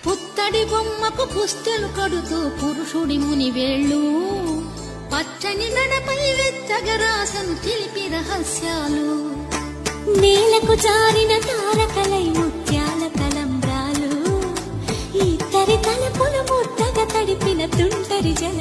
పుత్తడి బొమ్మకు పుస్తెలు కడుతూ పురుషుడి ముని వేళ్ళు పచ్చని గడపై వెచ్చగరాసను చిలిపి రహస్యాలు నేలకు జారిన తారకలై ముత్యాల తలంబ్రాలు ఇద్దరి తలపులు ముద్దగా తడిపిన తుంటరి జల